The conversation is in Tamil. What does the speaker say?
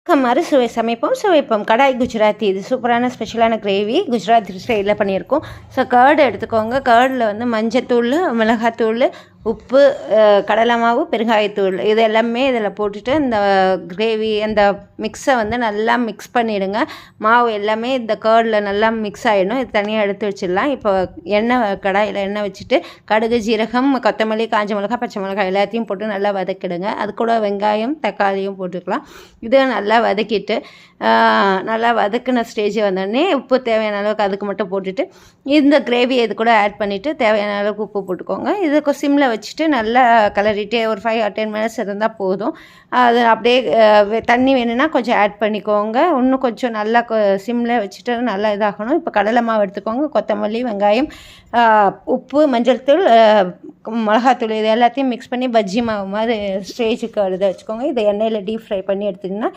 மறுசுவை சமைப்போம் சுவைப்போம். கடாய் குஜராத்தி இது சூப்பரான ஸ்பெஷலான கிரேவி குஜராத்தி ஸ்டைலில் பண்ணியிருக்கோம். ஸோ கர்டு எடுத்துக்கோங்க. கர்டில் வந்து மஞ்சத்தூள், மிளகாத்தூள், உப்பு, கடலை மாவு, பெருங்காயத்தூள் இது எல்லாமே இதில் போட்டுட்டு இந்த கிரேவி அந்த மிக்ஸை வந்து நல்லா மிக்ஸ் பண்ணிவிடுங்க. மாவு எல்லாமே இந்த கர்டில் நல்லா மிக்ஸ் ஆகிடும். இது தனியாக எடுத்து வச்சிடலாம். இப்போ கடாயில் எண்ணெய் வச்சுட்டு கடுகு, ஜீரகம், கொத்தமல்லி, காஞ்ச மிளகாய், பச்சை மிளகாய் எல்லாத்தையும் போட்டு நல்லா வதக்கிடுங்க. அது கூட வெங்காயம், தக்காளியும் போட்டுக்கலாம். இதை நல்லா வதக்கிட்டு நல்லா வதக்கின ஸ்டேஜ் வந்தோடனே உப்பு தேவையான அளவுக்கு அதுக்கு மட்டும் போட்டுட்டு இந்த கிரேவியை இது கூட ஆட் பண்ணிவிட்டு தேவையான அளவுக்கு உப்பு போட்டுக்கோங்க. இதுக்கு சிம்மில் வச்சுட்டு நல்லா கலரிட்டே ஒரு 5 or 10 minutes இருந்தால் போதும். அது அப்படியே தண்ணி வேணும்னா கொஞ்சம் ஆட் பண்ணிக்கோங்க. இன்னும் கொஞ்சம் நல்லா சிம்மில் வச்சுட்டு நல்லா இதாகணும். இப்போ கடலை மாவு எடுத்துக்கோங்க. கொத்தமல்லி, வெங்காயம், உப்பு, மஞ்சள் தூள், மிளகாத்தூள் இது எல்லாத்தையும் மிக்ஸ் பண்ணி பஜ்ஜி மாவு மாதிரி ஸ்டேஜுக்கு இதை வச்சுக்கோங்க. இதை எண்ணெயில் டீப் ஃப்ரை பண்ணி எடுத்திங்கன்னா